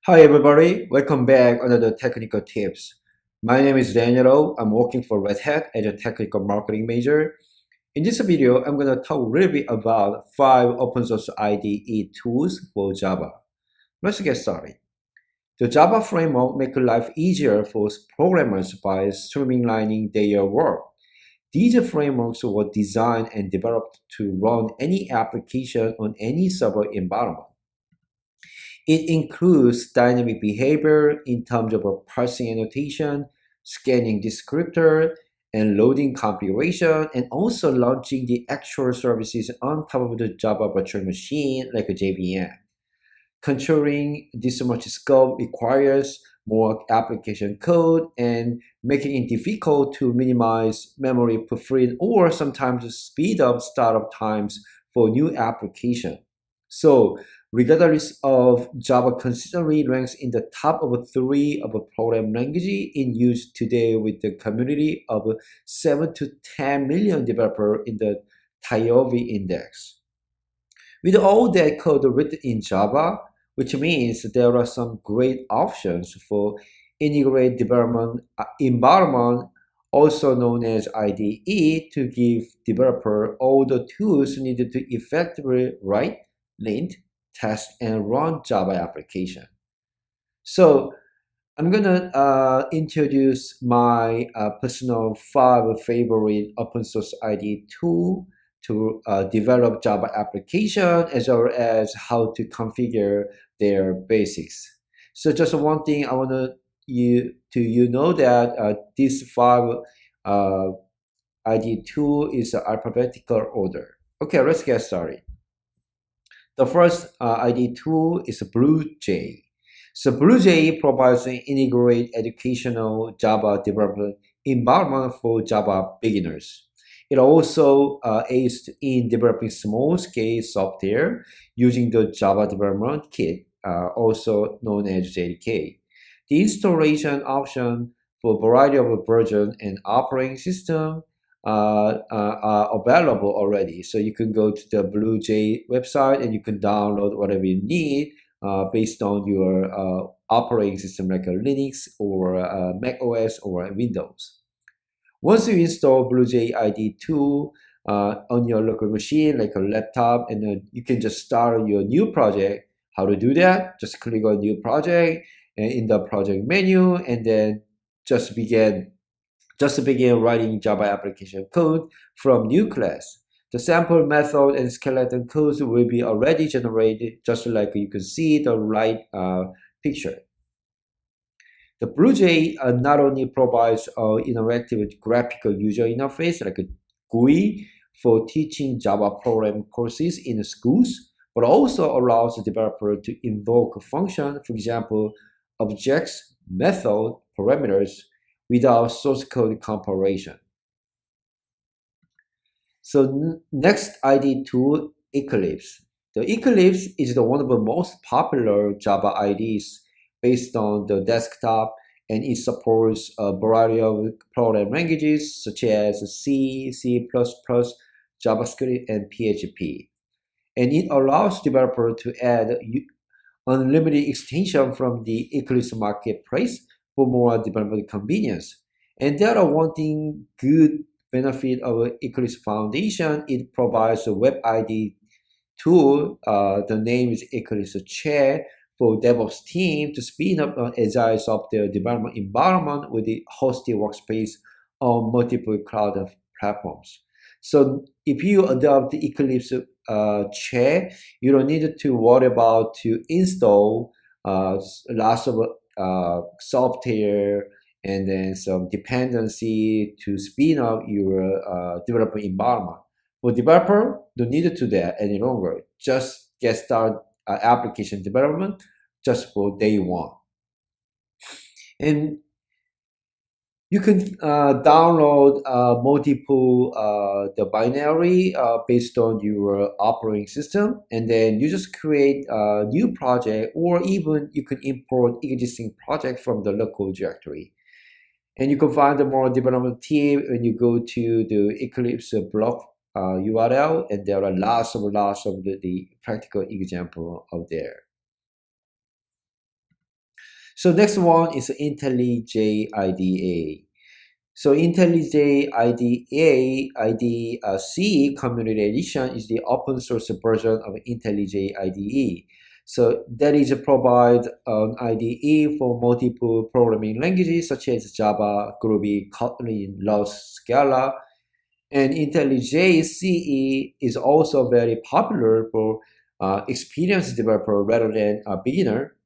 Hi everybody, welcome back another technical tips. My name is Daniel. I'm working for Red Hat as a technical marketing major. In this video, I'm going to talk a little bit about 5 open source IDE tools for Java. Let's get started. The Java framework makes life easier for programmers by streamlining their work. These frameworks were designed and developed to run any application on any server environment. It includes dynamic behavior in terms of parsing annotation, scanning descriptor, and loading configuration, and also launching the actual services on top of the Java virtual machine like a JVM. Controlling this much scope requires more application code and making it difficult to minimize memory footprint or sometimes speed up startup times for new application. So regardless of Java consistently ranks in the top of 3 of a program language in use today with the community of 7 to 10 million developers in the TIOV index. With all that code written in Java, which means there are some great options for integrated development environment, also known as IDE, to give developer all the tools needed to effectively write, lint, test, and run Java application. So I'm gonna introduce my personal 5 favorite open source IDE tool to develop Java application as well as how to configure their basics. So just one thing I want you know that this 5 uh, IDE tool is alphabetical order. Okay, let's get started. The first IDE tool is BlueJay. So BlueJay provides an integrated educational Java development environment for Java beginners. It also aids in developing small-scale software using the Java Development Kit, also known as JDK. The installation option for a variety of versions and operating system are available already. So you can go to the BlueJay website and you can download whatever you need based on your operating system like a Linux or Mac OS or Windows. Once you install BlueJay IDE tool on your local machine like a laptop, and you can just start your new project. How to do that? Just click on new project and in the project menu, and then just begin writing Java application code from new class. The sample method and skeleton codes will be already generated, just like you can see the right picture. The BlueJay not only provides an interactive graphical user interface like a GUI for teaching Java program courses in schools, but also allows the developer to invoke a function, for example, objects, method, parameters, without source code comparison. So next IDE tool, Eclipse. The Eclipse is one of the most popular Java IDEs based on the desktop, and it supports a variety of program languages such as C, C++, JavaScript, and PHP. And it allows developers to add unlimited extension from the Eclipse marketplace for more development convenience. And there are one thing good benefit of Eclipse Foundation. It provides a web ID tool. The name is Eclipse Chair for DevOps team to speed up an agile software development environment with the hosted workspace on multiple cloud platforms. So if you adopt the Eclipse Chair, you don't need to worry about to install lots of software and then some dependency to speed up your development environment. For developer, don't need to do that any longer. Just get started application development just for day one. And you can download multiple the binary based on your operating system, and then you just create a new project, or even you can import existing project from the local directory. And you can find the more development team when you go to the Eclipse blog URL, and there are lots of the practical example of there. So next one is IntelliJ IDE. So IntelliJ IDE C Community Edition is the open source version of IntelliJ IDE. So that is provide an IDE for multiple programming languages such as Java, Groovy, Kotlin, Rust, Scala, and IntelliJ CE is also very popular for experienced developer rather than a beginner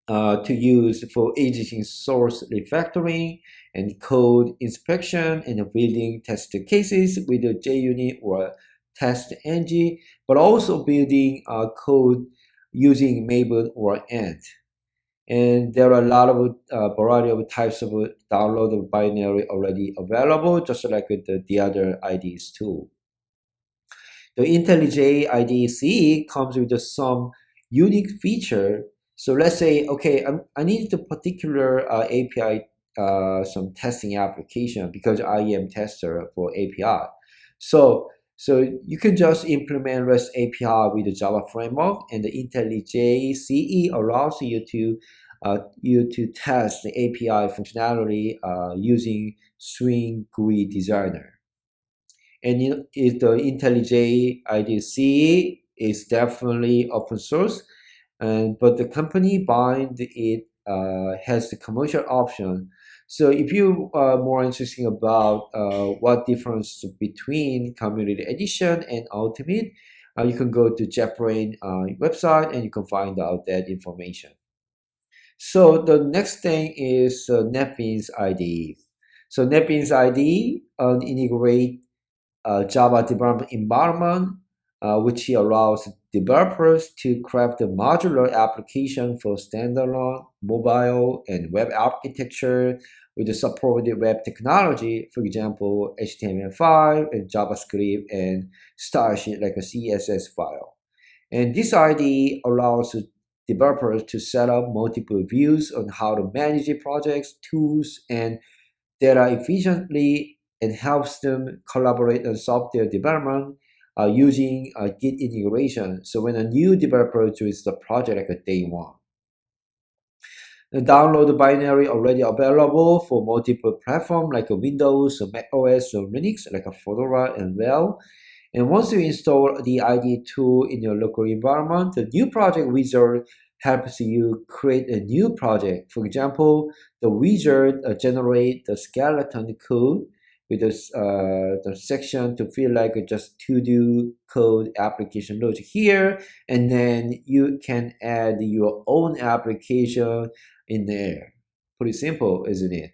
to use for editing source refactoring and code inspection and building test cases with a JUnit or test ng, but also building code using Maven or Ant. And there are a lot of variety of types of download binary already available, just like with the other IDs too. The IntelliJ IDE comes with some unique feature. So let's say, okay, I need the particular API, some testing application because I am tester for API. So you can just implement REST API with the Java framework, and the IntelliJ CE allows you to test the API functionality using Swing GUI Designer. And the IntelliJ IDE is definitely open source, but the company buying it has the commercial option. So if you are more interested about what difference between Community Edition and Ultimate, you can go to JetBrains website and you can find out that information. So the next thing is Netbeans IDE. So Netbeans IDE integrate Java development environment, which allows developers to craft a modular application for standalone mobile and web architecture with the supported web technology, for example, HTML5 and JavaScript and style like a CSS file. And this IDE allows developers to set up multiple views on how to manage projects, tools, and data efficiently and helps them collaborate on software development using Git integration. So when a new developer joins the project like a day one, the download binary already available for multiple platforms like a Windows, Mac OS, or Linux like a Fedora and RHEL. And once you install the IDE tool in your local environment, the new project wizard helps you create a new project. For example, the wizard generate the skeleton code with the section to feel like just to-do code application logic here, and then you can add your own application in there. Pretty simple, isn't it?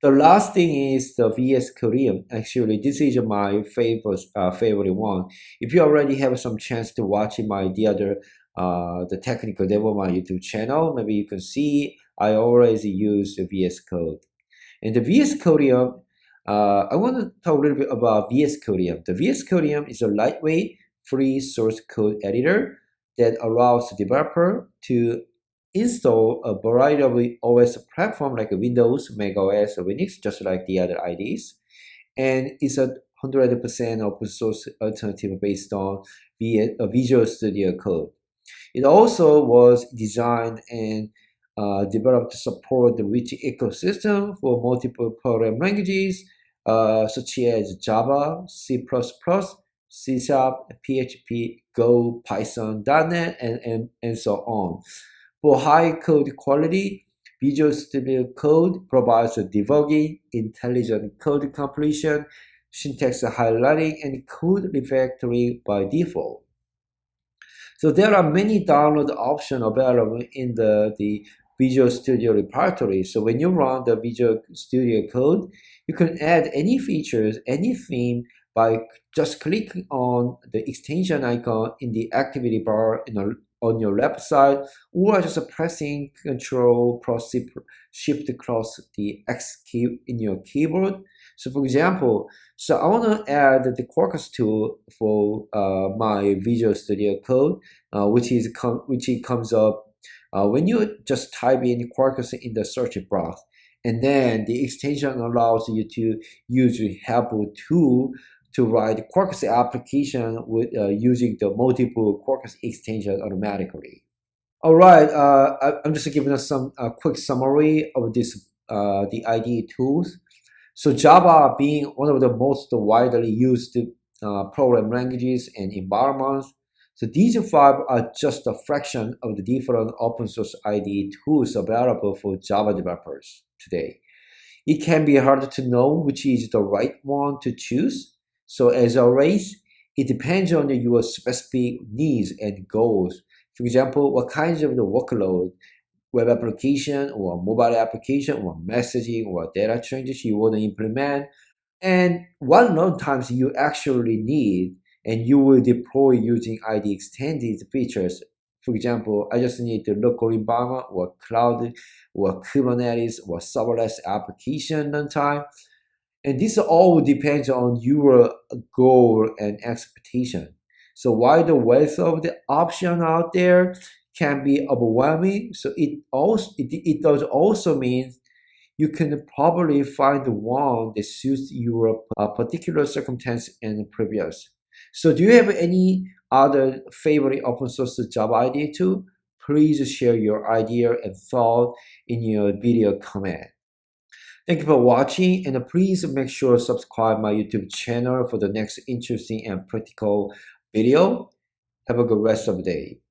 The last thing is the VS Korean. Actually, this is my favorite one. If you already have some chance to watch the technical demo on my YouTube channel, maybe you can see I always use the VS Code. And the VS Code, I want to talk a little bit about VS Code. The VS Code is a lightweight, free source code editor that allows the developer to install a variety of OS platform like Windows, Mac OS, or Linux, just like the other IDs. And it's a 100% open source alternative based on Visual Studio Code. It also was designed and developed to support the rich ecosystem for multiple program languages such as Java, C++, C#, PHP, Go, Python, .NET, and so on. For high code quality, Visual Studio Code provides a debugging, intelligent code completion, syntax highlighting, and code refactoring by default. So there are many download options available in the Visual Studio repository. So when you run the Visual Studio Code, you can add any features, any theme by just clicking on the extension icon in the activity bar on your left side, or just pressing Control plus Shift across the X key in your keyboard. So for example, I want to add the Quarkus tool for my Visual Studio Code, which comes up when you just type in Quarkus in the search box, and then the extension allows you to use the helpful tool to write Quarkus application with using the multiple Quarkus extension automatically. All right, I'm just giving us some quick summary of the IDE tools. So Java being one of the most widely used program languages and environments, so these five are just a fraction of the different open source IDE tools available for Java developers today. It can be hard to know which is the right one to choose. So as always, it depends on your specific needs and goals. For example, what kinds of the workload, web application or mobile application or messaging or data changes you want to implement, and what runtimes you actually need, and you will deploy using ID extended features. For example, I just need the local environment or cloud or Kubernetes or serverless application runtime. And this all depends on your goal and expectation. So while the wealth of the option out there can be overwhelming, so it does also mean you can probably find the one that suits your particular circumstance and previous. So do you have any other favorite open source Java idea too? Please share your idea and thought in your video comment. Thank you for watching, and please make sure to subscribe my YouTube channel for the next interesting and practical video. Have a good rest of the day.